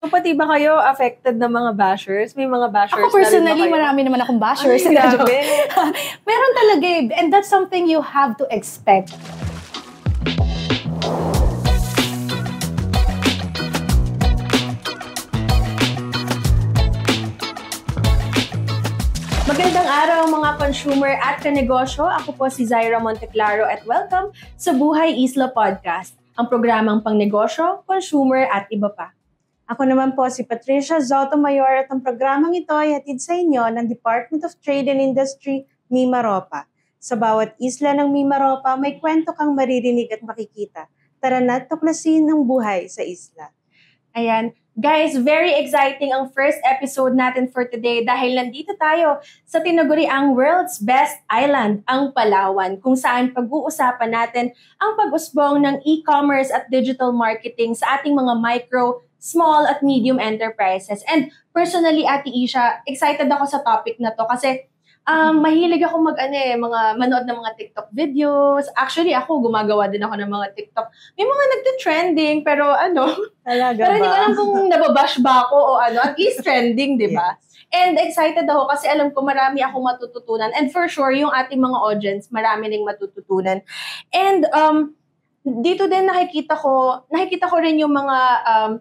Pati ba kayo affected ng mga bashers? May mga bashers ako personally, marami naman akong bashers. Ay, grabe. Meron talaga eh. And that's something you have to expect. Magandang araw mga consumer at kanegosyo. Ako po si Zaira Monteclaro at welcome sa Buhay Isla Podcast, ang programang pangnegosyo, consumer at iba pa. Ako naman po si Patricia Zotomayor at ang programang ito ay hatid sa inyo ng Department of Trade and Industry, Mimaropa. Sa bawat isla ng Mimaropa, may kwento kang maririnig at makikita. Tara na't tuklasin ang buhay sa isla. Ayan. Guys, very exciting ang first episode natin for today dahil nandito tayo sa tinaguriang World's Best Island, ang Palawan, kung saan pag-uusapan natin ang pag-usbong ng e-commerce at digital marketing sa ating mga micro, small at medium enterprises. And personally, Ate Isha, excited ako sa topic na to kasi mahilig ako manood ng mga TikTok videos. Actually, ako, gumagawa din ako ng mga TikTok. May mga nagte-trending, pero Talaga pero hindi ba? ko alam kung nababash ba ako o at least trending, di ba? Yes. And excited ako kasi alam ko marami akong matututunan. And for sure, yung ating mga audience, marami ring matututunan. And dito din nakikita ko rin yung mga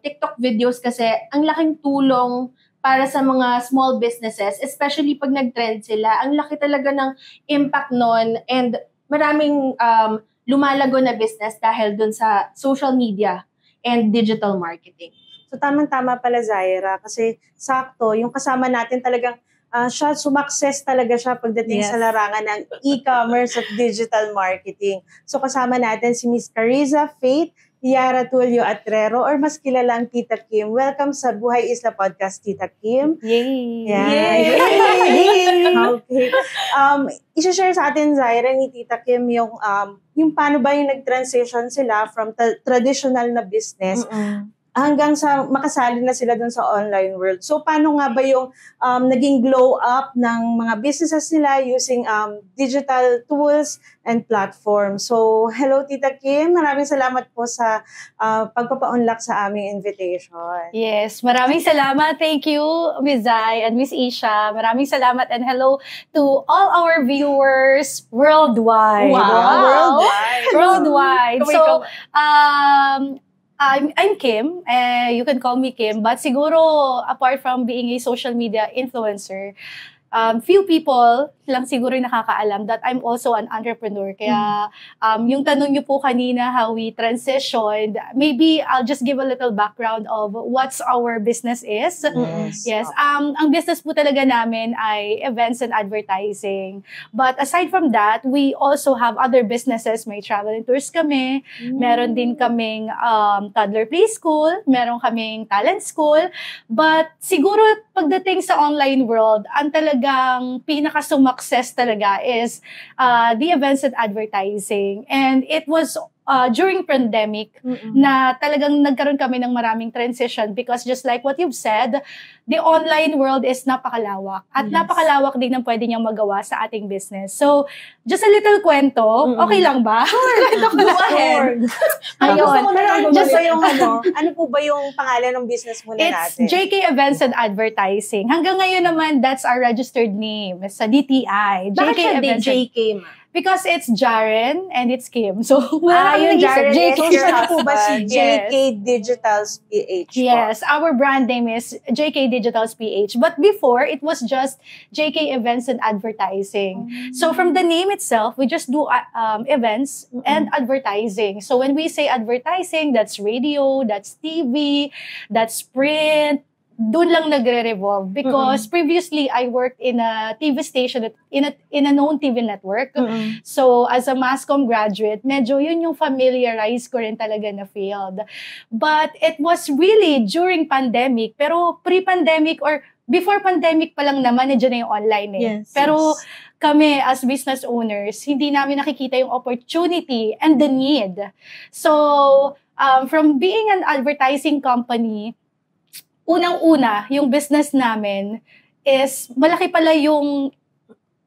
TikTok videos kasi ang laking tulong para sa mga small businesses, especially pag nag-trend sila. Ang laki talaga ng impact nun and maraming lumalago na business dahil dun sa social media and digital marketing. So tamang-tama pala Zaira kasi sakto, yung kasama natin talagang sumakses talaga siya pagdating sa larangan ng e-commerce at digital marketing. So kasama natin si Miss Carissa Faith Yara Tulio Atrero or mas kilalang Tita Kim. Welcome sa Buhay Isla Podcast, Tita Kim. Yay! Yay! Okay. I-share sa atin, Zaira, ni Tita Kim, yung paano ba yung nag-transition sila from traditional na business hanggang sa makasali na sila dun sa online world. So, paano nga ba yung naging glow up ng mga businesses nila using digital tools and platforms? So, hello Tita Kim. Maraming salamat po sa pagpapa-unlock sa aming invitation. Yes, maraming salamat. Thank you, Ms. Zai and Ms. Isha. Maraming salamat and hello to all our viewers worldwide. Wow! Worldwide. So, I'm Kim. You can call me Kim. But siguro, apart from being a social media influencer, few people lang siguro yung nakakaalam that I'm also an entrepreneur. Kaya yung tanong niyo po kanina how we transitioned, maybe I'll just give a little background of what's our business is. Yes. Ang business po talaga namin ay events and advertising. But aside from that, we also have other businesses. May travel and tours kami. Meron din kaming toddler preschool. Meron kaming talent school. But siguro pagdating sa online world, ang talagang pinaka-success talaga is the events and advertising. And it was during pandemic na talagang nagkaroon kami ng maraming transition because just like what you've said, the online world is napakalawak. At napakalawak din ang pwede niyang magawa sa ating business. So, just a little kwento. Okay lang ba? Kwento ko lang. Ayun. Ano po ba yung pangalan ng business muna natin? It's JK Events and Advertising. Hanggang ngayon naman, that's our registered name sa DTI. Bakit siya JK, ma? Because it's Jaren and it's Kim. So, yung Jaren JK is your husband. Po ba si JK Digitals PH? Yes, our brand name is JK Digitals PH. But before, it was just JK Events and Advertising. So, from the name itself, we just do events and advertising. So, when we say advertising, that's radio, that's TV, that's print, doon lang nagre-revolve because previously I worked in a TV station in a known TV network. So as a mass comm graduate, medyo yun yung familiarize ko rin talaga na field. But it was really during pandemic, pero pre-pandemic or before pandemic pa lang naman, nandiyan na yung online eh. Yes, pero kami as business owners, hindi namin nakikita yung opportunity and the need. So from being an advertising company, unang-una, yung business namin is malaki pala yung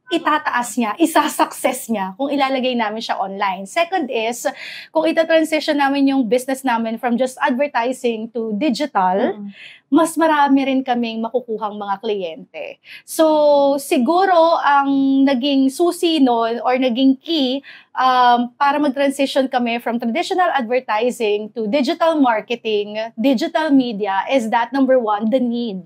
itataas niya, isasuccess niya kung ilalagay namin siya online. Second is, kung ita-transition namin yung business namin from just advertising to digital, mas marami rin kaming makukuhang mga kliyente. So, siguro ang naging susi nun or naging key para mag-transition kami from traditional advertising to digital marketing, digital media, is that number one, the need.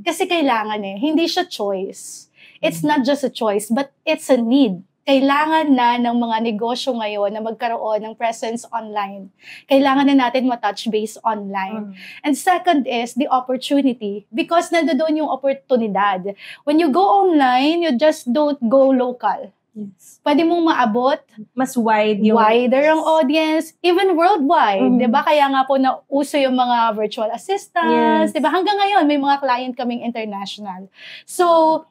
Kasi kailangan hindi siya choice. It's not just a choice, but it's a need. Kailangan na ng mga negosyo ngayon na magkaroon ng presence online. Kailangan na natin matouch base online. And second is the opportunity, because nandoon yung oportunidad. When you go online, you just don't go local. Yes. Pwede mong maabot. Mas wide yung... Wider ang audience, even worldwide. Diba? Kaya nga po nauso yung mga virtual assistants. Diba? Hanggang ngayon, may mga client kaming international. So,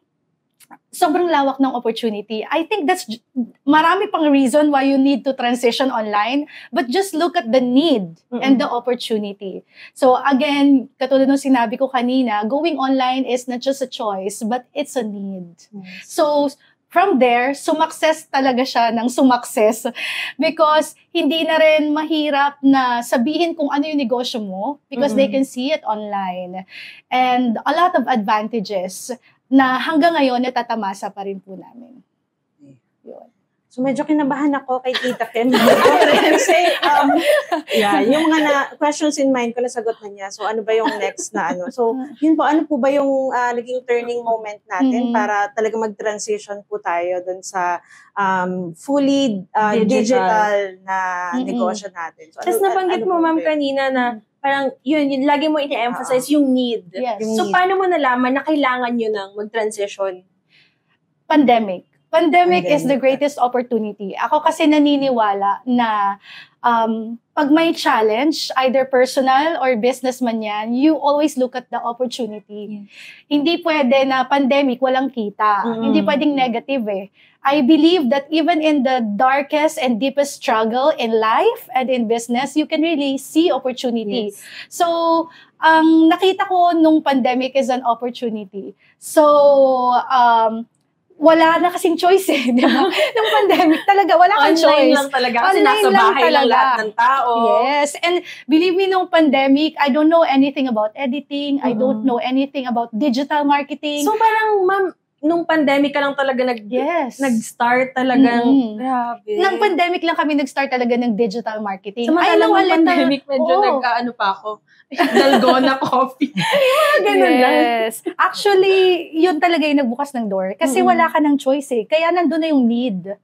sobrang lawak ng opportunity. I think that's marami pang reason why you need to transition online, but just look at the need and the opportunity. So again, katulad ng sinabi ko kanina, going online is not just a choice, but it's a need. So from there, sumakses talaga siya ng sumakses because hindi na rin mahirap na sabihin kung ano yung negosyo mo because they can see it online. And a lot of advantages na hanggang ngayon natatamasa pa rin po namin. Yun. So medyo kinabahan ako kay Tita Kim. Kasi yung mga questions in mind ko nasagot na niya. So ano ba yung next na ano? So yun po, ano po ba yung naging turning moment natin para talaga mag-transition po tayo dun sa fully digital na negosyo natin. So, Tapos nabanggit mo, ma'am, kanina na parang yun, lagi mo ina-emphasize yung need. Yes. So, paano mo nalaman na kailangan nyo nang mag-transition? Pandemic. Pandemic is the greatest opportunity. Ako kasi naniniwala na pag may challenge, either personal or business man yan, you always look at the opportunity. Hindi pwede na pandemic, walang kita. Hindi pwedeng negative I believe that even in the darkest and deepest struggle in life and in business, you can really see opportunity. So, nakita ko nung pandemic is an opportunity. So, wala na kasing choice di ba? Nung pandemic talaga, wala kang choice. Online lang talaga. Kasi nasa bahay lang lahat ng tao. Yes. And believe me, nung pandemic, I don't know anything about editing. I don't know anything about digital marketing. So, parang, ma'am, nung pandemic ka lang talaga nag-start talagang, grabe. Nung pandemic lang kami nag-start talaga ng digital marketing. Samantalang nung pandemic, medyo nag-ano pa ako. Dalgona coffee. Ganun lang. Yes. Actually, yun talaga yung nagbukas ng door. Kasi wala ka ng choice Kaya nandun na yung need.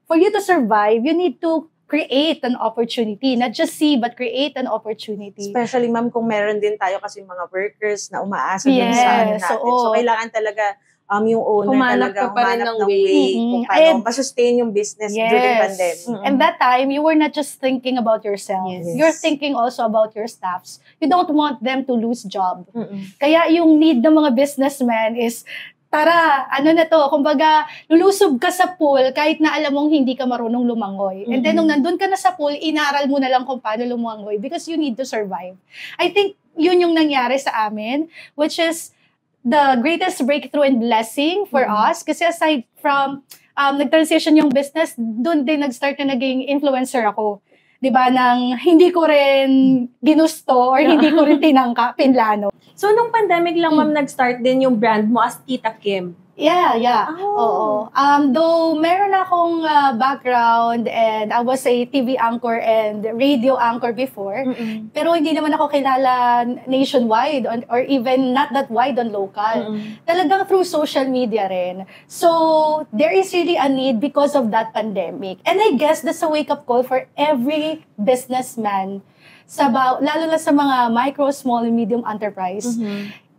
For you to survive, you need to create an opportunity. Not just see, but create an opportunity. Especially, ma'am, kung meron din tayo kasi mga workers na umaasa din sa natin. So, kailangan talaga yung owner humanap talaga pa rin ng way kung paano masustain yung business during pandemic. And that time, you were not just thinking about yourself. You're thinking also about your staffs. You don't want them to lose job. Kaya yung need ng mga businessmen is, tara, ano na to, kumbaga, lulusob ka sa pool kahit na alam mong hindi ka marunong lumangoy. And then, nung nandun ka na sa pool, inaral mo na lang kung paano lumangoy because you need to survive. I think yun yung nangyari sa amin, which is the greatest breakthrough and blessing for us. Kasi aside from nag-transition yung business, doon din nag-start na naging influencer ako. Diba, nang hindi ko rin ginusto or hindi ko rin pinlano. So, nung pandemic lang, ma'am, nag-start din yung brand mo as Tita Kim. Yeah. Oo. Though meron akong background and I was a TV anchor and radio anchor before, pero hindi naman ako kilala nationwide or even not that wide on local. Talagang through social media rin. So, there is really a need because of that pandemic. And I guess that's a wake-up call for every businessman, lalo na sa mga micro, small, medium enterprise.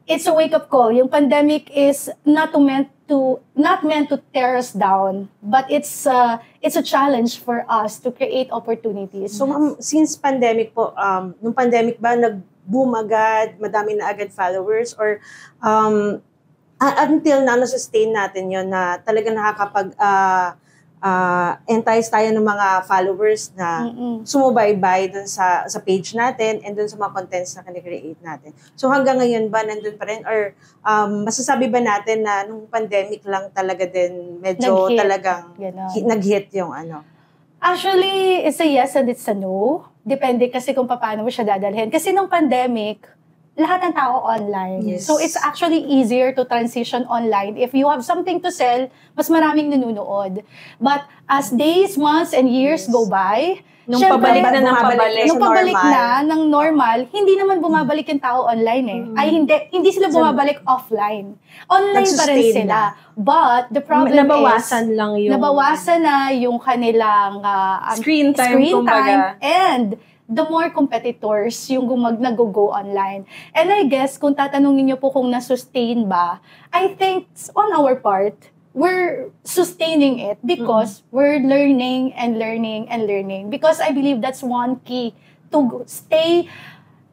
It's a wake-up call. Yung pandemic is not meant to tear us down, but it's a challenge for us to create opportunities. So, ma'am, since pandemic po, nung pandemic ba nag-boom agad, madami na agad followers, or until na sustain natin yon na talaga nakakapag entice tayo ng mga followers na sumubaybay dun sa page natin and dun sa mga contents na kine-create natin. So hanggang ngayon ba nandun pa rin or masasabi ba natin na nung pandemic lang talaga din medyo Nag-hit. talagang Ganon. nag-hit yung ano? Actually, it's a yes and it's a no. Depende kasi kung paano mo siya dadalhin. Kasi nung pandemic, lahat ng tao online. Yes. So it's actually easier to transition online. If you have something to sell, mas maraming nanonood. But as days, months, and years Yes. go by, Nung syempre, pabalik na ng bumabalik pabalik. nung pabalik normal. na ng normal, hindi naman bumabalik yung tao online eh. Ay, hindi sila bumabalik offline. Online pa rin Nag-sustain sila. But the problem Nabawasan lang yung nabawasan na yung kanilang screen time, kumbaga. and the more competitors yung nag-go online. And I guess, kung tatanungin niyo po kung na-sustain ba, I think on our part, we're sustaining it because we're learning and learning and learning. Because I believe that's one key to stay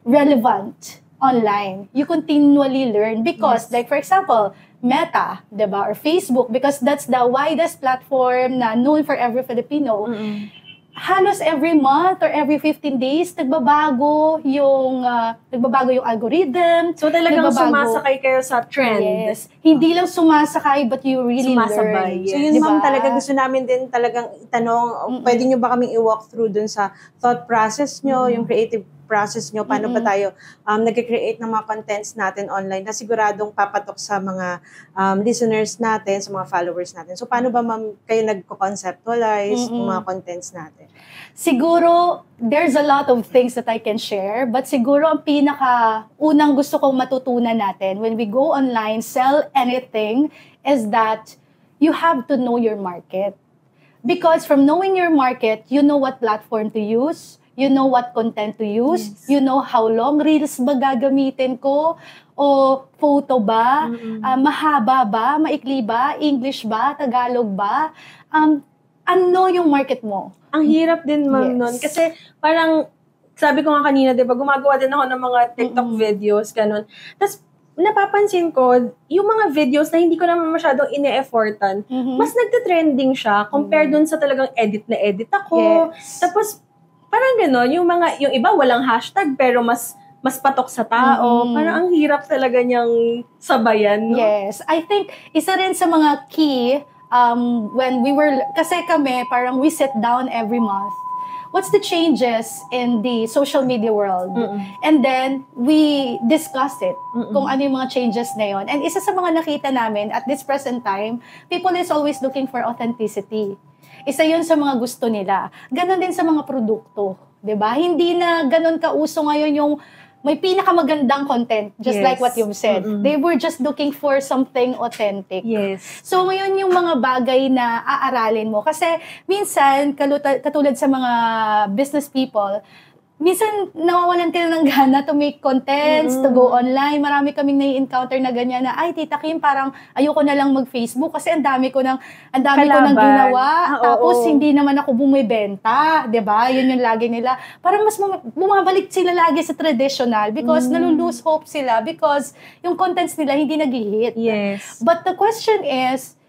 relevant online. You continually learn because, like for example, Meta, diba, or Facebook, because that's the widest platform na known for every Filipino. Halos every month or every 15 days, nagbabago yung algorithm. So talagang nagbabago. sumasakay kayo sa trend. Yes. Hindi lang sumasakay, but you really Sumasabay, learn. yes. So yun, Diba? ma'am, talaga gusto namin din talagang itanong, pwede nyo ba kaming i-walk through dun sa thought process nyo, yung creative process nyo, paano ba tayo nag-create ng mga contents natin online na siguradong papatok sa mga listeners natin, sa mga followers natin. So paano ba, ma'am, kayo nag-conceptualize ng mga contents natin? Siguro, there's a lot of things that I can share, but siguro ang unang gusto kong matutunan natin when we go online, sell anything, is that you have to know your market. Because from knowing your market, you know what platform to use, you know what content to use, you know how long reels ba gagamitin ko, o photo ba, mahaba ba, maikli ba, English ba, Tagalog ba, ano yung market mo? Ang hirap din, ma'am, Yes. nun. Kasi parang, sabi ko nga kanina, di ba, gumagawa din ako ng mga TikTok videos, ganun. Tapos, napapansin ko, yung mga videos na hindi ko naman masyadong ine-effortan, mas nagte-trending siya compare dun sa talagang edit na edit ako. Yes. Tapos, parang gano'n, yung iba walang hashtag, pero mas patok sa tao. Parang ang hirap talaga niyang sabayan, no? Yes. I think, isa rin sa mga key, when we were, kasi kami, parang we sit down every month. What's the changes in the social media world? And then, we discuss it, kung ano yung mga changes na yun. And isa sa mga nakita namin, at this present time, people is always looking for authenticity. Isa yun sa mga gusto nila. Ganon din sa mga produkto. 'Di ba? Hindi na ganon kauso ngayon yung may pinakamagandang content, just Yes. like what you've said. They were just looking for something authentic. Yes. So, ngayon yung mga bagay na aaralin mo. Kasi, minsan, katulad sa mga business people, minsan, nawawalan ka na ng gana to make contents, to go online. Marami kaming nai-encounter na ganyan na, ay, Tita Kim, parang ayoko na lang mag-Facebook kasi ang dami ko nang Kalaban. ginawa. Tapos, Oo. hindi naman ako bumibenta. 'Di ba? Yun yung lagi nila. Parang mas bumabalik sila lagi sa traditional because nalulose hope sila because yung contents nila hindi nag-hit. Yes. But the question is,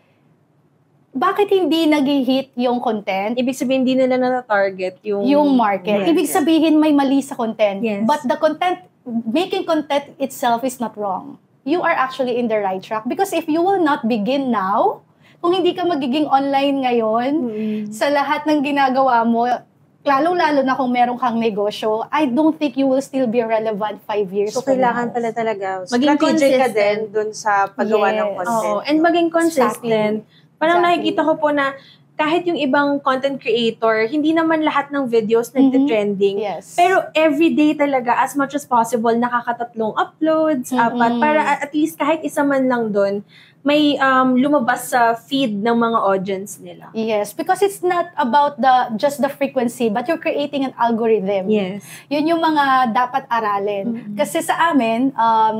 bakit hindi nag-hit yung content? Ibig sabihin, hindi nila na-target Yung market. Yes. Ibig sabihin, may mali sa content. Yes. But the content, making content itself is not wrong. You are actually in the right track. Because if you will not begin now, kung hindi ka magiging online ngayon, sa lahat ng ginagawa mo, lalo-lalo na kung meron kang negosyo, I don't think you will still be relevant 5 years So, from kailangan now. pala talaga. Maging Strategic ka consistent. din dun sa paggawa ng Yes. content. Oo, and maging consistent. Parang Exactly. nakikita ko po na kahit yung ibang content creator, hindi naman lahat ng videos nagte-trending. Yes. Pero everyday talaga, as much as possible, nakakatatlong uploads, apat, para at least kahit isa man lang doon, may lumabas sa feed ng mga audience nila. Yes, because it's not about just the frequency, but you're creating an algorithm. Yes. Yun yung mga dapat aralin. Kasi sa amin,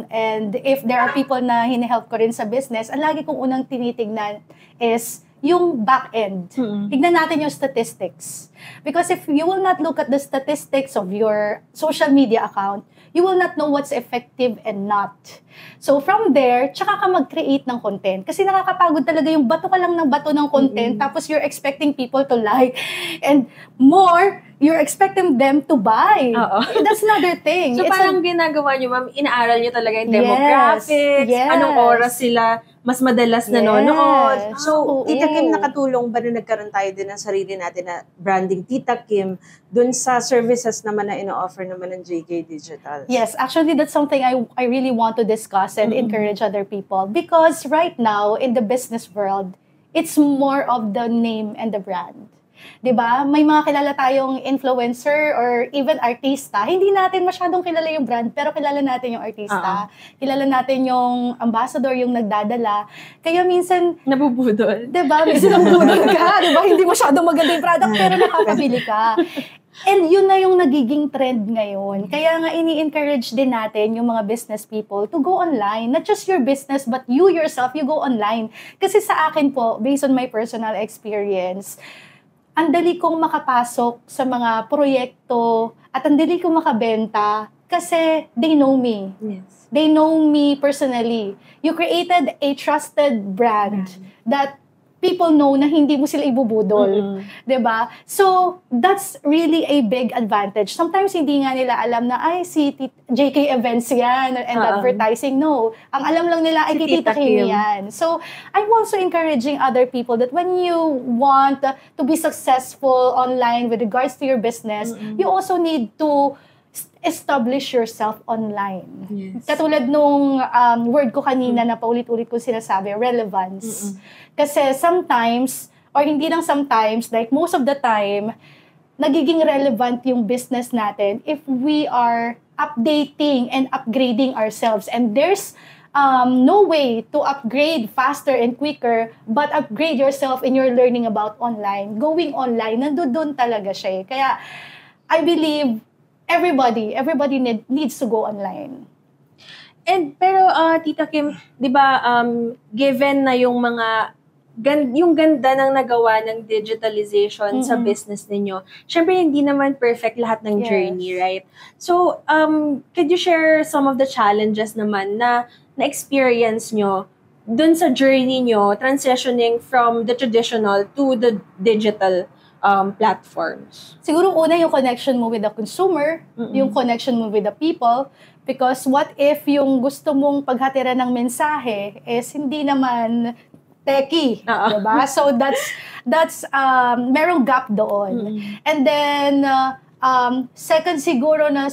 and if there are people na hinihelp ko rin sa business, ang lagi kong unang tinitignan is yung back end. Tignan natin yung statistics. Because if you will not look at the statistics of your social media account, you will not know what's effective and not. So from there, tsaka ka mag-create ng content. Kasi nakakapagod talaga yung bato ka lang ng bato ng content, tapos you're expecting people to like. And more, you're expecting them to buy. That's another thing. So parang ginagawa nyo, ma'am, inaaral nyo talaga yung demographics, anong oras sila mas madalas nanonood. So, Tita Kim, nakatulong ba na nagkaroon tayo din ng sarili natin na branding Tita Kim dun sa services naman na ino-offer naman ng JK Digital? Yes, actually that's something I really want to discuss and encourage other people. Because right now, in the business world, it's more of the name and the brand. 'Di ba? May mga kilala tayong influencer or even artista. Hindi natin masyadong kilala yung brand, pero kilala natin yung artista. Kilala natin yung ambassador, yung nagdadala. Kaya minsan nabubudol. 'Di ba? Minsan nabubudol ka, 'di ba? Hindi masyadong maganda yung product, pero nakakabili ka. And yun na yung nagiging trend ngayon. Kaya nga ini-encourage din natin yung mga business people to go online. Not just your business, but you yourself, you go online. Kasi sa akin po, based on my personal experience, ang dali kong makapasok sa mga proyekto at ang dali kong makabenta kasi they know me. Yes. They know me personally. You created a trusted brand that people know na hindi mo sila ibubudol. 'Di ba? So, that's really a big advantage. Sometimes hindi nga nila alam na, ay, si JK Events yan and advertising. No. Ang alam lang nila ay Tita Kim yan. So, I'm also encouraging other people that when you want to be successful online with regards to your business, you also need to establish yourself online. Yes. Katulad nung word ko kanina na paulit-ulit ko sinasabi, relevance. Kasi sometimes, or hindi lang sometimes, like most of the time, nagiging relevant yung business natin if we are updating and upgrading ourselves. And there's no way to upgrade faster and quicker, but upgrade yourself in your learning about online. Going online, nandun talaga siya. Kaya, I believe, everybody needs to go online. And pero Tita Kim, 'di ba given na yung mga yung ganda ng nagawa ng digitalization sa business ninyo. Syempre hindi naman perfect lahat ng journey, right? So, could you share some of the challenges naman na experience nyo dun sa journey nyo transitioning from the traditional to the digital platforms? Siguro una yung connection mo with the consumer, yung connection mo with the people, because what if yung gusto mong paghatiran ng mensahe is hindi naman techie, diba? So that's merong gap doon. And then second siguro na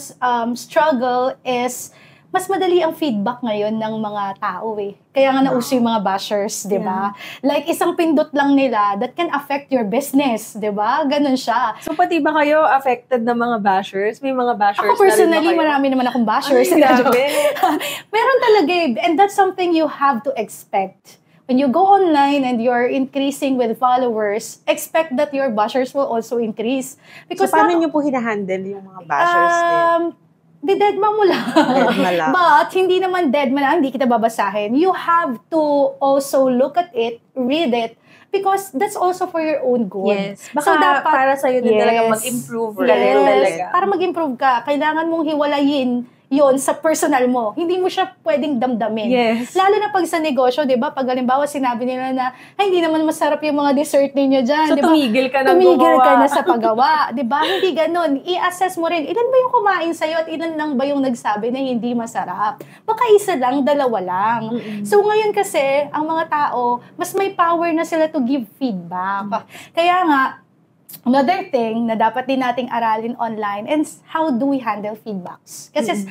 struggle is mas madali ang feedback ngayon ng mga tao eh. Kaya nga nauso yung mga bashers, di ba? Like, isang pindot lang nila that can affect your business, di ba? Ganun siya. So, pati ba kayo affected ng mga bashers? May mga bashers ako personally, marami naman akong bashers. Ay, grabe. Meron talaga eh. And that's something you have to expect. When you go online and you're increasing with followers, expect that your bashers will also increase. Because so, paano nyo po hinahandle yung mga bashers din? Di-deadma mo lang. But, hindi naman deadma lang, hindi kita babasahin. You have to also look at it, read it, because that's also for your own good. Yes. Baka so, dapat, para sa'yo din talaga mag-improve. Talaga. Para mag-improve ka, kailangan mong hiwalayin yon sa personal mo. Hindi mo siya pwedeng damdamin. Yes. Lalo na pag sa negosyo, di ba? Pag halimbawa sinabi nila na, ay, hindi naman masarap yung mga dessert ninyo dyan. So, diba? tumigil ka na Tumigil ka na sa paggawa. Di ba? Hindi ganun. I-assess mo rin, ilan ba yung kumain sa'yo at ilan lang ba yung nagsabi na hindi masarap? Baka isa lang, dalawa lang. So, ngayon kasi, ang mga tao, mas may power na sila to give feedback. Kaya nga, another thing na dapat din nating aralin online is how do we handle feedbacks. Kasi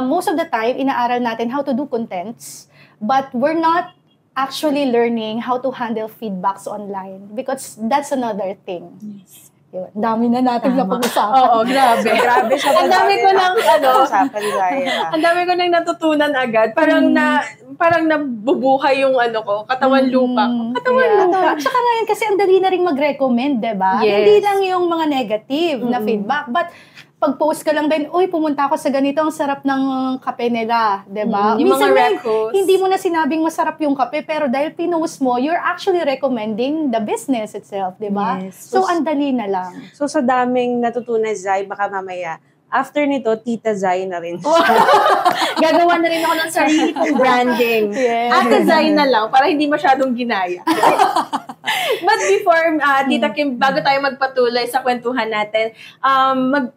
most of the time, inaaral natin how to do contents, but we're not actually learning how to handle feedbacks online because that's another thing. Yes. Yun. Dami na natin na pag-usapan. Oo, grabe. Grabe siya. Ang dami ko lang, ang dami ko nang natutunan agad. Parang nabubuhay yung katawan lupa. Lupa. At saka ngayon kasi ang dali na rin mag-recommend, diba? Yes. Hindi lang yung mga negative na feedback, but pag-post ka lang din, uy, pumunta ako sa ganito, ang sarap ng kape nila, diba? Yung Minsan mga recos. hindi mo na sinabing masarap yung kape, pero dahil pinost mo, you're actually recommending the business itself, diba? Yes. So, ang dali na lang. So, sa daming natutunan, Zai, baka mamaya, after nito, Tita Zai na rin. Gagawa na rin ako ng sarili kong branding. Yes. Ate Zai na lang, para hindi masyadong ginaya. But before, Tita Kim, bago tayo magpatuloy sa kwentuhan natin,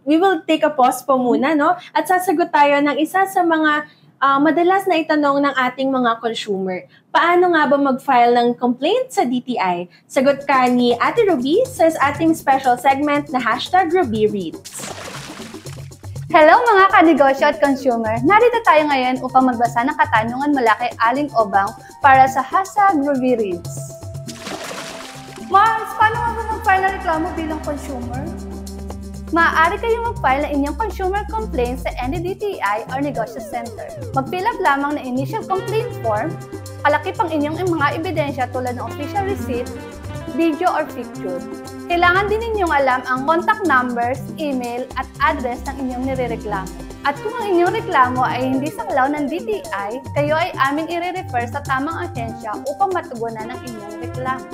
we will take a pause po muna, no? At sasagot tayo ng isa sa mga madalas na itanong ng ating mga consumer. Paano nga ba mag-file ng complaint sa DTI? Sagot ka ni Ate Ruby sa ating special segment na #RubyReads. Hello mga kanegosyo at consumer! Narito tayo ngayon upang magbasa ng katanungan mula kay Aling Obang para sa #RubyReads. Mars, paano nga ba mag-file ng reklamo bilang consumer? Maaari kayong mag-file ng inyong consumer complaint sa NDDTI or Negosyo Center. Mag-fill up lamang ng initial complaint form, kalakip ang inyong mga ebidensya tulad ng official receipt, video or picture. Kailangan din ninyong alam ang contact numbers, email, at address ng inyong nirereklamo. At kung ang inyong reklamo ay hindi saklaw ng DTI, kayo ay aming i-refer sa tamang ahensya upang matugunan ang inyong reklamo.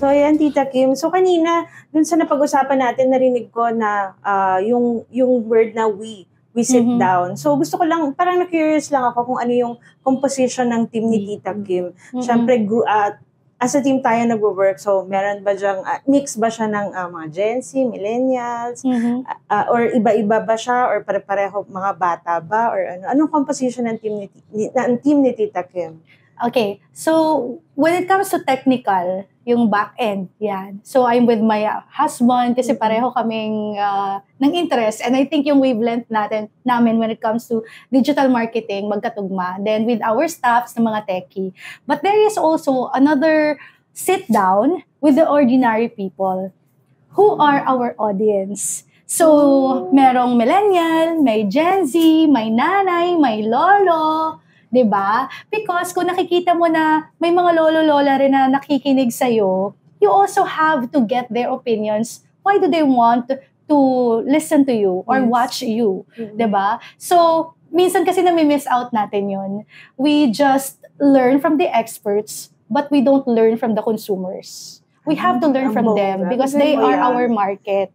So, ayan, Tita Kim. So, kanina, dun sa napag-usapan natin, narinig ko na yung word na we sit down. So, gusto ko lang, parang na-curious lang ako kung ano yung composition ng team ni Tita Kim. Siyempre, as a team tayo nag-work, so meron ba dyang, mix ba siya ng mga Gen Z, millennials, or iba-iba ba siya, or pare-pareho mga bata ba, or ano? Anong composition ng team ni Tita Kim? Okay, so when it comes to technical, yung back-end, yan. So I'm with my husband kasi pareho kaming ng interest, and I think yung wavelength namin when it comes to digital marketing, magkatugma. Then with our staffs na mga techie. But there is also another sit down with the ordinary people. Who are our audience? So merong millennial, may Gen Z, may nanay, may lolo, 'di ba? Because kung nakikita mo na may mga lolo-lola rin na nakikinig sa'yo, you also have to get their opinions. Why do they want to listen to you or watch you? 'Di ba? So, minsan kasi nami-miss out natin 'yon. We just learn from the experts, but we don't learn from the consumers. We have to learn from them because they are our market.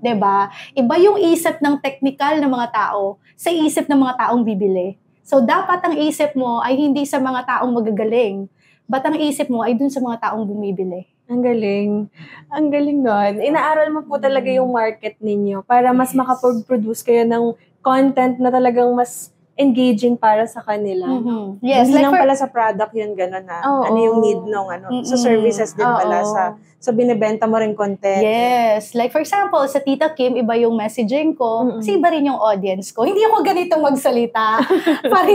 'Di ba? Iba yung isip ng technical na mga tao sa isip ng mga taong bibili. So, dapat ang isip mo ay hindi sa mga taong magagaling, but ang isip mo ay dun sa mga taong bumibili. Ang galing. Ang galing nun. Inaaral mo po talaga yung market ninyo para mas makapag-produce kayo ng content na talagang mas engaging para sa kanila. Yes, hindi lang pala sa product yun, gano'n na. Ano yung need nung sa services din pala sa binibenta mo rin content. Yes. Like for example, sa Tita Kim, iba yung messaging ko, kasi iba rin yung audience ko. Hindi ako ganitong magsalita.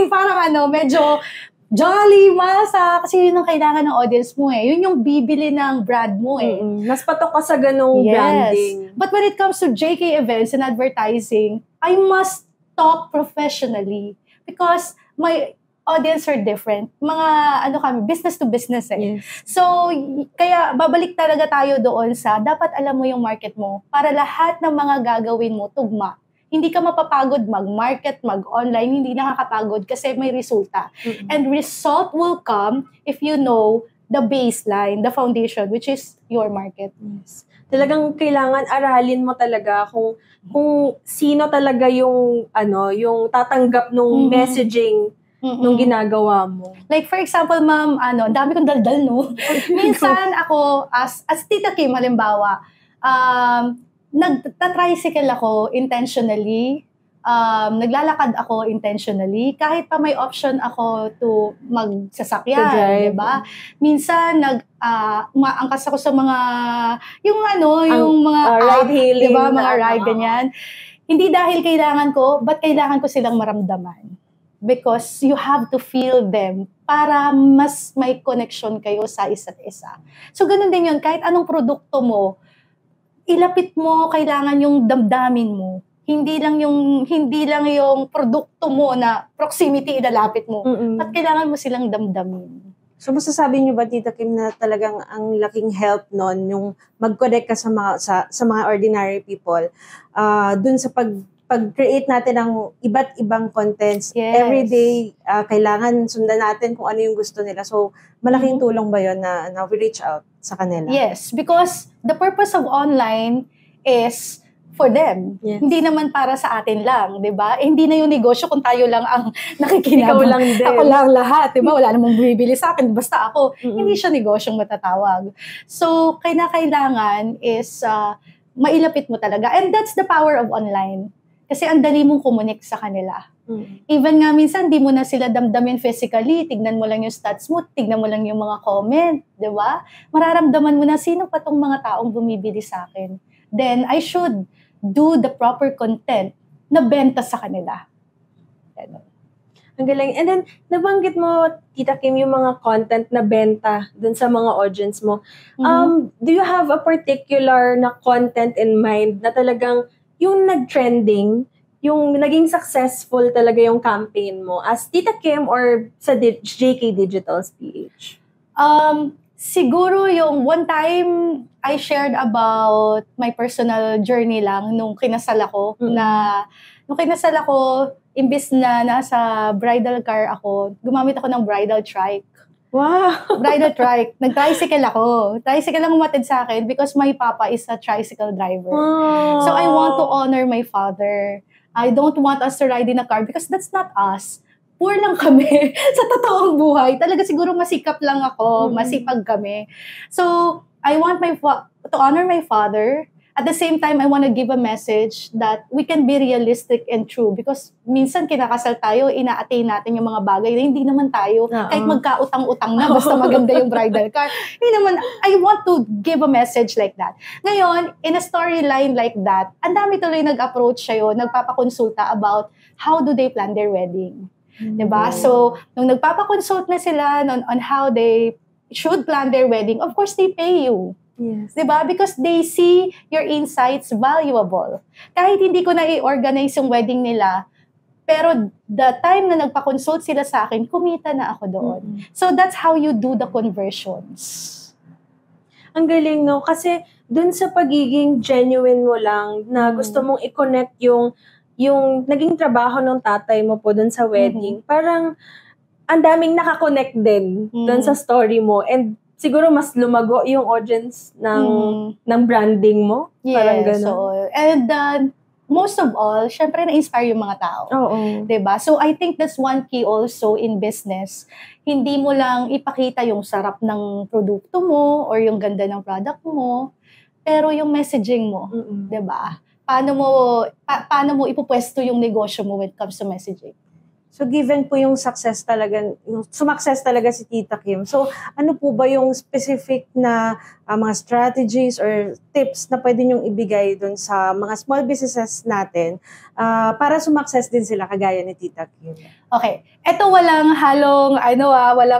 parang medyo jolly, masa, kasi yun ang kailangan ng audience mo eh. Yun yung bibili ng brand mo eh. Mas patok ka sa ganong branding. But when it comes to JK events and advertising, I must talk professionally because my audience are different. Mga kami, business to business eh. Yes. So, kaya babalik talaga tayo doon sa dapat alam mo yung market mo para lahat ng mga gagawin mo tugma. Hindi ka mapapagod mag-market, mag-online, hindi nakakapagod kasi may resulta. And result will come if you know the baseline, the foundation, which is your market. Yes. Talagang kailangan aralin mo talaga kung sino talaga yung yung tatanggap nung messaging nung ginagawa mo. Like for example, ma'am, ang dami kong daldal, no? Minsan ako as Tita Kim halimbawa, nagta-tricycle ako intentionally, naglalakad ako intentionally, kahit pa may option ako to magsasakyan, 'di ba? Minsan umaangkas ako sa mga yung mga ride hailing, 'di ba, mga ride ganyan. Hindi dahil kailangan ko, but kailangan ko silang maramdaman. Because you have to feel them para mas may connection kayo sa isa't isa. So ganun din 'yun, kahit anong produkto mo, ilapit mo, kailangan yung damdamin mo. Hindi lang yung produkto mo na proximity ilalapit mo. At kailangan mo silang damdamin. So masasabi niyo ba, Tita Kim, na talagang ang laking help nun yung mag-connect ka sa mga ordinary people dun sa pag-create natin ng iba't ibang contents. Yes. Every day, kailangan sundan natin kung ano yung gusto nila. So malaking tulong ba yun na we reach out sa kanila? Yes, because the purpose of online is for them. Yes. Hindi naman para sa atin lang, 'di ba? Hindi na yung negosyo kung tayo lang ang nakikinabang. Ikaw lang din. Ako lang lahat, 'di ba? Wala namang bumibili sa akin, basta ako. Hindi siya negosyong matatawag. So, kailangan is mailapit mo talaga. And that's the power of online. Kasi ang dali mong kumunik sa kanila. Even nga minsan, di mo na sila damdamin physically. Tignan mo lang yung stats mo, tignan mo lang yung mga comment, di ba? Mararamdaman mo na sino pa tong mga taong bumibili sa akin. Then, I should do the proper content na benta sa kanila. Ganun. Ang galing. And then, nabanggit mo, Tita Kim, yung mga content na benta dun sa mga audience mo. Do you have a particular na content in mind na talagang yung nag-trending, yung naging successful talaga yung campaign mo as Tita Kim or sa JK Digital's PH? Siguro yung one time I shared about my personal journey lang nung kinasal ako imbis na nasa bridal car ako, gumamit ako ng bridal trike. Wow! Bridal trike. Nag-tricycle ako. Tricycle lang umatid sa akin because my papa is a tricycle driver. Wow. So I want to honor my father. I don't want us to ride in a car because that's not us. Poor lang kami sa totoong buhay. Talaga siguro masikap lang ako, masipag kami. So, I want to honor my father. At the same time, I want to give a message that we can be realistic and true because minsan kinakasal tayo, ina-attain natin yung mga bagay na hindi naman tayo, kahit magkautang-utang na, basta maganda yung bridal car. Hindi naman, I want to give a message like that. Ngayon, in a storyline like that, ang dami tuloy nag-approach sa'yo, nagpapakonsulta about how do they plan their wedding. Diba? So, nung nagpapakonsult na sila on how they should plan their wedding, of course, they pay you. Yes. Diba? Because they see your insights valuable. Kahit hindi ko na i-organize yung wedding nila, pero the time na nagpa-consult sila sa akin, kumita na ako doon. So, that's how you do the conversions. Ang galing, no? Kasi dun sa pagiging genuine mo lang na gusto mong i-connect yung naging trabaho ng tatay mo po dun sa wedding, parang ang daming nakakonect din dun sa story mo. And siguro mas lumago yung audience ng branding mo. Yes. Parang gano'n. So, and most of all, syempre na-inspire yung mga tao. Oo. Diba? So, I think that's one key also in business. Hindi mo lang ipakita yung sarap ng produkto mo or yung ganda ng product mo, pero yung messaging mo. Diba? Paano mo ipupwesto yung negosyo mo when it comes to messaging? So given po yung success talaga, yung sumakses talaga si Tita Kim. So ano po ba yung specific na mga strategies or tips na pwede niyong ibigay dun sa mga small businesses natin para sumakses din sila kagaya ni Tita Kim? Okay. Ito walang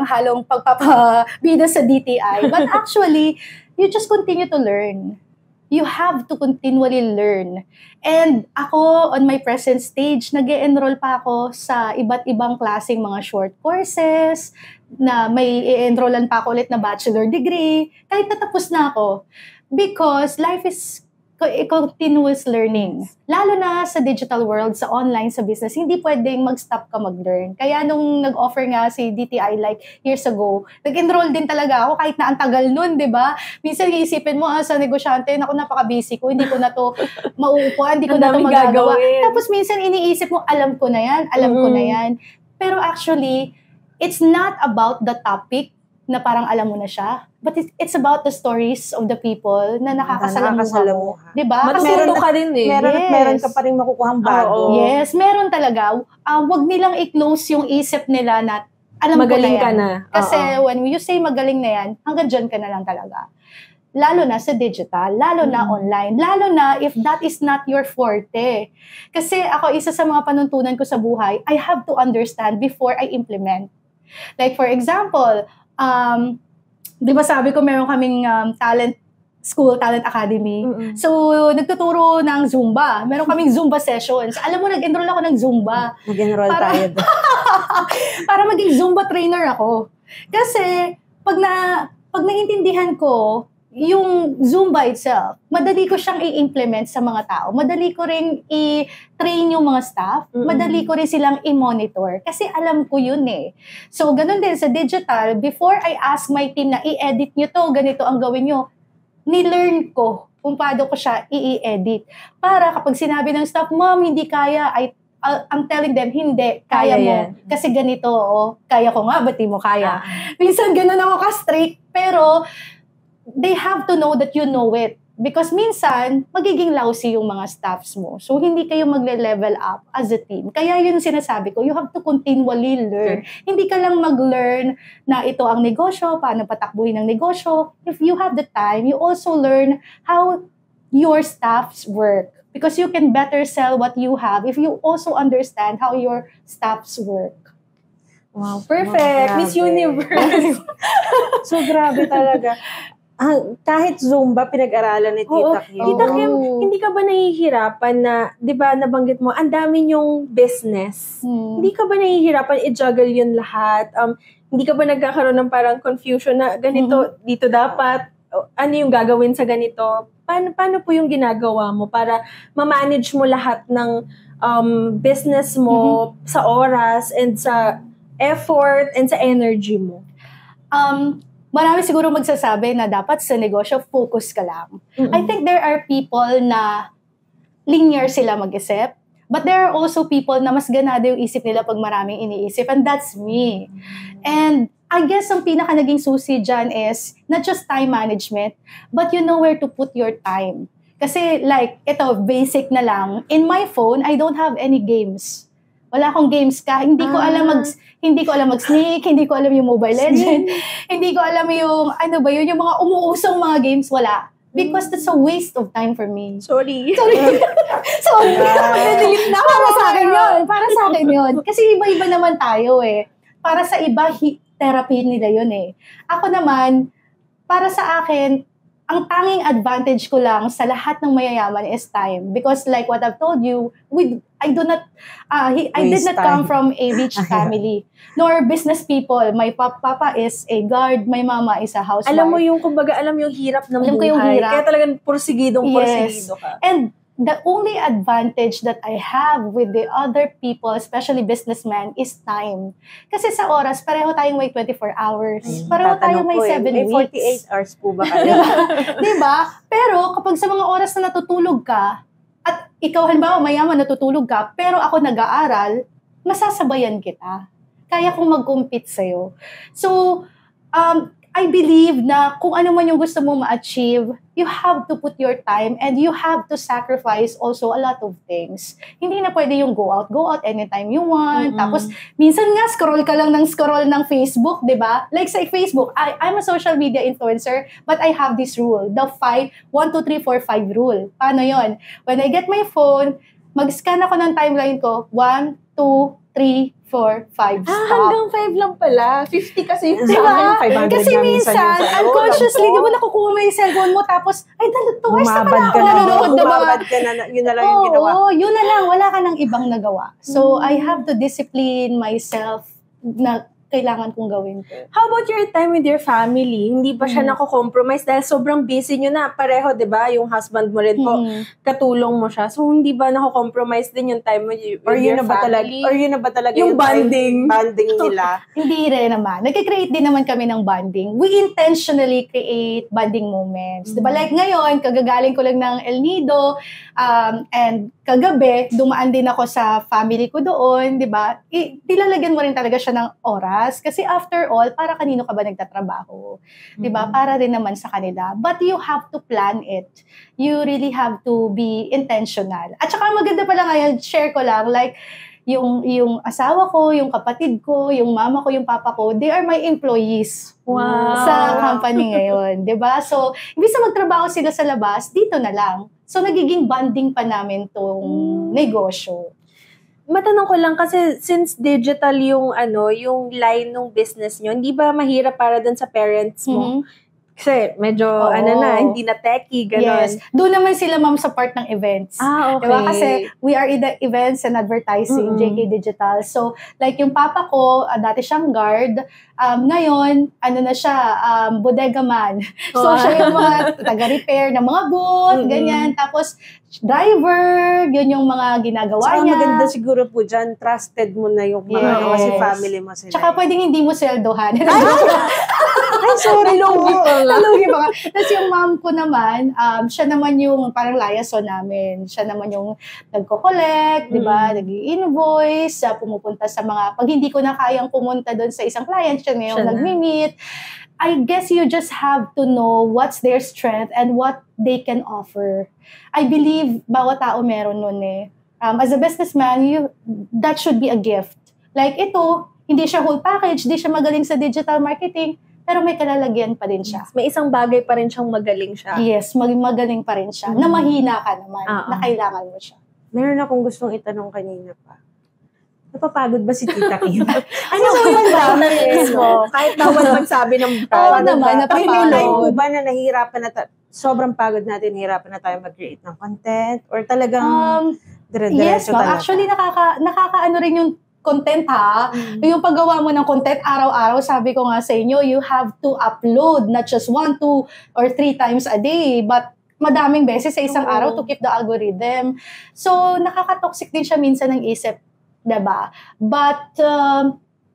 halong pagpapabida sa DTI. But actually, you just continue to learn. You have to continually learn. And ako, on my present stage, nag-e-enroll pa ako sa iba't ibang klaseng mga short courses, na may i-enrollan pa ako ulit na bachelor degree, kahit natapos na ako. Because life is continuous learning. Lalo na sa digital world, sa online, sa business, hindi pwedeng mag-stop ka mag-learn. Kaya nung nag-offer nga si DTI like years ago, nag-enroll din talaga ako kahit na ang tagal nun, di ba? Minsan iisipin mo, sa negosyante, naku, napaka-busy ko, hindi ko na to mauupuan, hindi ko na to magagawa. Tapos minsan iniisip mo, alam ko na yan. Pero actually, it's not about the topic na parang alam mo na siya. But it's about the stories of the people na nakakasalamuha mo. Diba? Matututo ka din eh. Meron ka pa rin makukuhang bago. Yes, meron talaga. Wag nilang i-close yung isip nila na alam magaling ko na yan. Ka na. Kasi when you say magaling na yan, hanggang dyan ka na lang talaga. Lalo na sa digital, lalo na online, lalo na if that is not your forte. Kasi ako, isa sa mga panuntunan ko sa buhay, I have to understand before I implement. Like for example, di ba sabi ko meron kaming talent academy. So, nagtuturo ng Zumba. Meron kaming Zumba sessions. Alam mo, nag-enroll ako ng Zumba. Nag-enroll tayo. Para maging Zumba trainer ako. Kasi, pag naintindihan ko yung Zumba itself, madali ko siyang i-implement sa mga tao. Madali ko rin i-train yung mga staff. Madali ko rin silang i-monitor. Kasi alam ko yun eh. So, ganun din sa digital, before I ask my team na i-edit nyo to, ganito ang gawin nyo, ni-learn ko kung paano ko siya i-edit. Para kapag sinabi ng staff, Ma'am, hindi kaya, I'm telling them, hindi, kaya mo. Yan. Kasi ganito, kaya ko nga, ba't di mo kaya? Minsan ganun ako ka-strict, pero they have to know that you know it. Because minsan, magiging lousy yung mga staffs mo. So, hindi kayo magle-level up as a team. Kaya yun sinasabi ko, you have to continually learn. Okay. Hindi ka lang mag-learn na ito ang negosyo, paano patakbuhin ang negosyo. If you have the time, you also learn how your staffs work. Because you can better sell what you have if you also understand how your staffs work. Wow, perfect! Wow, Miss Universe! So, grabe talaga. Kahit Zumba, pinag-aralan ni Tita Kim. Tita Kim, hindi ka ba nahihirapan na, di ba, nabanggit mo, ang dami yung business. Hindi ka ba nahihirapan i-juggle yun lahat? Hindi ka ba nagkakaroon ng parang confusion na ganito, dito dapat, ano yung gagawin sa ganito? Paano po yung ginagawa mo para ma-manage mo lahat ng business mo sa oras and sa effort and sa energy mo? Marami siguro magsasabi na dapat sa negosyo, focus ka lang. I think there are people na linear sila mag-isip, but there are also people na mas ganado yung isip nila pag maraming iniisip, and that's me. And I guess ang pinaka naging susi dyan is not just time management, but you know where to put your time. Kasi like, ito, basic na lang. In my phone, I don't have any games. Wala akong games ka. Hindi ko alam mag-snake, hindi ko alam yung Mobile Legends, hindi ko alam yung, yung mga umuusong mga games, wala. Because that's a waste of time for me. Sorry. Sorry. Delete na. Para sa akin yun. Kasi iba-iba naman tayo eh. Para sa iba, therapy nila yun eh. Ako naman, para sa akin, ang tanging advantage ko lang sa lahat ng mayayaman is time. Because like what I've told you, I did not come from a rich family, nor business people. My papa is a guard, my mama is a housewife. Alam mo yung hirap ng buhay. Yung hirap. Kaya talagang porsigido ka. And the only advantage that I have with the other people, especially businessmen, is time. Kasi sa oras, pareho tayong may 24 hours. Pareho tayong may 7 weeks. 48 hours po ba kayo? Diba? Pero kapag sa mga oras na natutulog ka, at ikaw halimbawa mayaman natutulog ka, pero ako nag-aaral, masasabayan kita. Kaya kong mag-compete sa'yo. So, I believe na kung ano man yung gusto mo ma-achieve, you have to put your time and you have to sacrifice also a lot of things. Hindi na pwede yung go out anytime you want. Tapos, minsan nga, scroll ka lang ng Facebook, di ba? Like sa Facebook, I'm a social media influencer, but I have this rule, the 1, 2, 3, 4, 5 rule. Paano yon? When I get my phone, mag-scan ako ng timeline ko, 1, 2, 3, 4, 5, stop. Hanggang 5 lang pala. 50 kasi yung diba? Kasi minsan, unconsciously, di ba nakukuha mo yung cellphone mo, tapos, ay, 2 hours na pala ako nanonood. Bumabad ka na, yun na lang yung ginawa. Oo, yun na lang. Wala ka ng ibang nagawa. So, I have to discipline myself na kailangan kong gawin ko. How about your time with your family? Hindi ba siya nako-compromise dahil sobrang busy nyo na? Pareho, di ba? Yung husband mo rin po, katulong mo siya. So, hindi ba nako-compromise din yung time with your family? Or yun na ba talaga yung bonding nila? Hindi rin naman. Nag-create din naman kami ng bonding. We intentionally create bonding moments. Di ba? Like ngayon, kagagaling ko lang ng El Nido, and kagabi, dumaan din ako sa family ko doon, di ba? Tilalagyan mo rin talaga siya ng oras. Kasi after all, para kanino ka ba nagtatrabaho? Di ba? Para rin naman sa kanila. But you have to plan it. You really have to be intentional. At saka maganda pala ngayon, share ko lang, like, yung asawa ko, yung kapatid ko, yung mama ko, yung papa ko, they are my employees. Wow. Sa company ngayon. Di ba? So, imbis na magtrabaho sila sa labas, dito na lang. So, nagiging bonding pa namin tong negosyo. Matanong ko lang kasi since digital yung line ng business nyo, hindi ba mahirap para dun sa parents mo? Kasi medyo, hindi na techy, gano'n. Yes. Doon naman sila, ma'am, sa part ng events. Okay. Diba? Kasi we are in the events and advertising, JK Digital. So, like yung papa ko, dati siyang guard. Ngayon, bodega man. So, siya yung mga taga-repair ng mga booth, ganyan. Tapos, driver, yun yung mga ginagawa Saka niya. maganda siguro po dyan, trusted mo na yung mga kasi family mo sila. Tsaka pwedeng hindi mo sweldohan. Ay, sorry, Nalugi pa ka. Tapos yung mom ko naman, siya naman yung parang liaison namin. Siya naman yung nagko-collect, di ba? Nag-i-invoice, pumupunta sa mga, pag hindi ko na kayang pumunta doon sa isang client, siya na yung nag-meet. I guess you just have to know what's their strength and what they can offer. I believe bawat tao meron nun eh. As a businessman, that should be a gift. Like ito, hindi siya whole package, hindi siya magaling sa digital marketing, pero may kalalagyan pa din siya. May isang bagay pa rin siyang magaling siya. Yes, magaling pa rin siya. Na mahina ka naman, na kailangan mo siya. Meron akong gustong itanong kanina pa. Napapagod ba si Tita Kim? Ano ba yung boundaries mo? Kahit bawal magsabi ng Oo naman, May po napapagod. ba na nahihirapan na sobrang pagod natin, hirapan na tayo mag-create ng content? Or talagang dire-diretso yes, ma'am. talaga? Actually, nakakaano rin yung content ha. Yung paggawa mo ng content araw-araw, sabi ko nga sa inyo, you have to upload not just 1, 2, or 3 times a day, but madaming beses sa isang araw to keep the algorithm. So, nakaka-toxic din siya minsan ng isip, diba? But,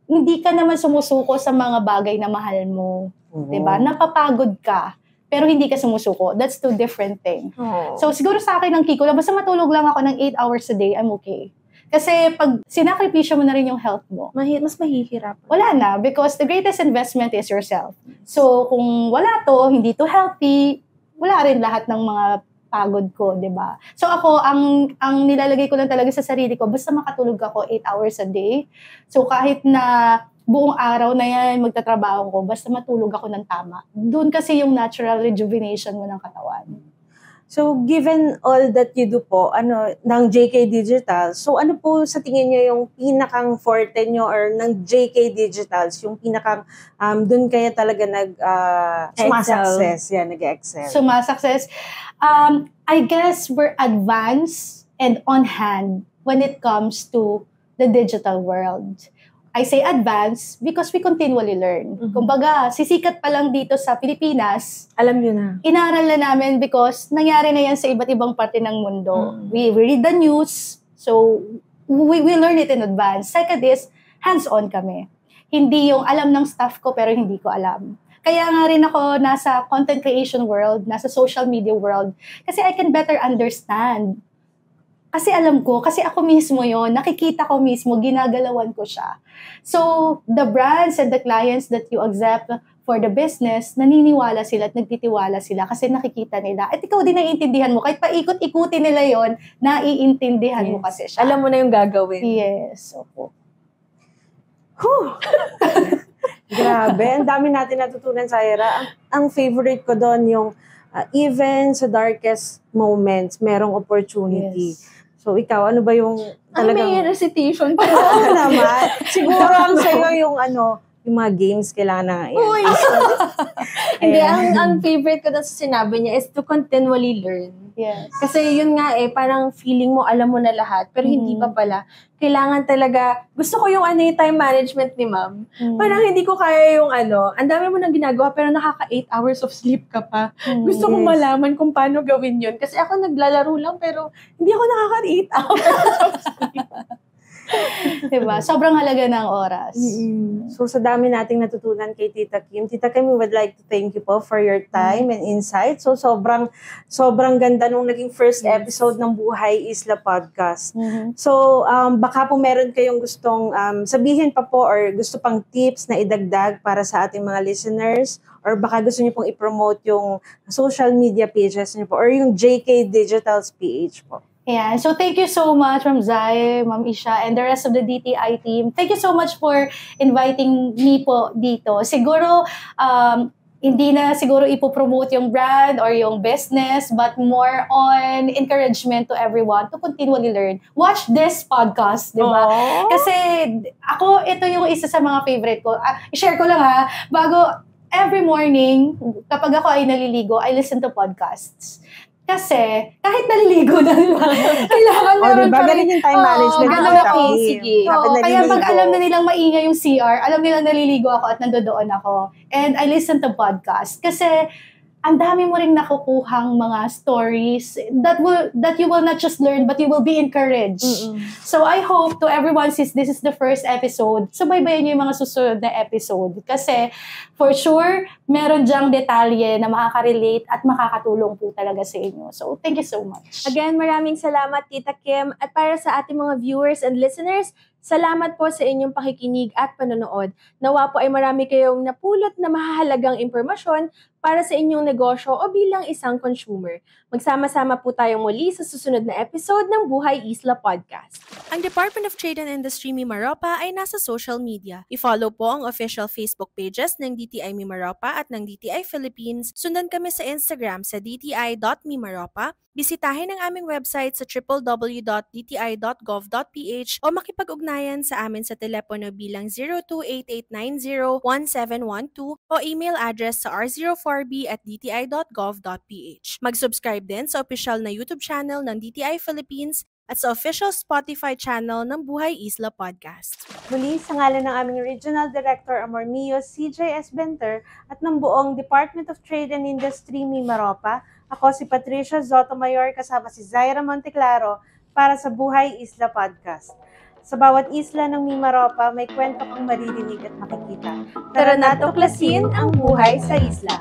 hindi ka naman sumusuko sa mga bagay na mahal mo. Diba? Napapagod ka, pero hindi ka sumusuko. That's two different things. So, siguro sa akin, ang kiko lang, basta matulog lang ako ng 8 hours a day, I'm okay. Kasi pag sinakripisyo mo na rin yung health mo, mas mahihirap. wala na, because the greatest investment is yourself. So, kung wala to, hindi to healthy, wala rin lahat ng mga pagod ko, di ba? So ako, ang nilalagay ko lang talaga sa sarili ko, basta makatulog ako 8 hours a day. So kahit na buong araw na yan, magtatrabaho ko, basta matulog ako ng tama. Doon kasi yung natural rejuvenation mo ng katawan. So, given all that you do po, ng JK Digital, so ano po sa tingin nyo yung pinakang forte nyo or ng JK Digitals, yung pinakang, dun kaya talaga success, nag-excel? Success. I guess we're advanced and on hand when it comes to the digital world. I say advanced because we continually learn. Kumbaga, sisikat pa lang dito sa Pilipinas, Alam nyo na. inaral na namin because nangyari na yan sa iba't ibang parte ng mundo. We read the news, so we learn it in advance. Second is, hands-on kami. Hindi yung alam ng staff ko pero hindi ko alam. Kaya nga rin ako nasa content creation world, nasa social media world, kasi I can better understand. Kasi alam ko, kasi ako mismo yon, nakikita ko mismo, ginagalawan ko siya. So, the brands and the clients that you accept for the business, naniniwala sila at nagtitiwala sila kasi nakikita nila. At ikaw din naiintindihan mo, kahit paikot-ikutin nila yon, naiintindihan mo kasi siya. Alam mo na yung gagawin. Yes, opo. Grabe, ang dami natin natutunan sa Ira. Ang favorite ko doon yung even sa darkest moments, merong opportunity. Yes. So, ikaw, ano ba yung talagang... may recitation pa. Oo naman. Siguro ang sa'yo yung yung mga games kailangan na Uy! Hindi, ang favorite ko na sa sinabi niya is to continually learn. Yes. Kasi yun nga parang feeling mo, alam mo na lahat, pero hindi pa pala. Kailangan talaga, gusto ko yung time management ni ma'am. Parang hindi ko kaya yung ang dami mo nang ginagawa, pero nakaka 8 hours of sleep ka pa. Gusto kong malaman kung paano gawin yun. Kasi ako naglalaro lang, pero hindi ako nakaka 8 hours of sleep. Diba? Sobrang halaga ng oras. So, sa dami nating natutunan kay Tita Kim, we would like to thank you po for your time and insight. So, sobrang ganda nung naging first episode ng Buhay Isla Podcast. So, baka po meron kayong gustong sabihin pa po or gusto pang tips na idagdag para sa ating mga listeners, or baka gusto niyo pong i-promote yung social media pages niyo po or yung JK Digitals PH po. Yeah, so thank you so much, Ma'am Zai, Ma'am Isha, and the rest of the DTI team. Thank you so much for inviting me po dito. Siguro, hindi na siguro ipopromote yung brand or yung business, but more on encouragement to everyone to continually learn. Watch this podcast, di ba? Kasi ako, ito yung isa sa mga favorite ko. I-share ko lang bago every morning, kapag ako ay naliligo, I listen to podcasts. Kasi, kahit naliligo na, kailangan meron diba? Ganun yung time management. Ganun ako. Sige. Kaya pag alam na nilang maingay yung CR, alam nilang naliligo ako at nandoon ako. And I listen to podcasts. Kasi, ang dami mo ring nakukuhang mga stories that you will not just learn, but you will be encouraged. So, I hope to everyone, since this is the first episode, subaybayan niyo yung mga susunod na episode. Kasi, for sure, meron dyang detalye na makaka-relate at makakatulong po talaga sa inyo. So, thank you so much. Again, maraming salamat, Tita Kim. At para sa ating mga viewers and listeners, salamat po sa inyong pakikinig at panonood. Nawa po ay marami kayong napulot na mahahalagang impormasyon para sa inyong negosyo o bilang isang consumer. Magsama-sama po tayong muli sa susunod na episode ng Buhay Isla Podcast. Ang Department of Trade and Industry Mimaropa ay nasa social media. I-follow po ang official Facebook pages ng DTI Mimaropa at ng DTI Philippines. Sundan kami sa Instagram sa dti.mimaropa. Bisitahin ang aming website sa www.dti.gov.ph o makipag-ugnayan sa amin sa telepono bilang 0288901712 o email address sa r04b@dti.gov.ph. Mag-subscribe din sa official na YouTube channel ng DTI Philippines at sa official Spotify channel ng Buhay Isla Podcast. Muli, sa ngalan ng aming Regional Director Amormio CJS Benter at ng buong Department of Trade and Industry Mimaropa, ako si Patricia Zotomayor kasama si Zaira Monteclaro para sa Buhay Isla Podcast. Sa bawat isla ng Mimaropa, may kwento kang maririnig at makikita. Tara na tuklasin ang buhay sa isla.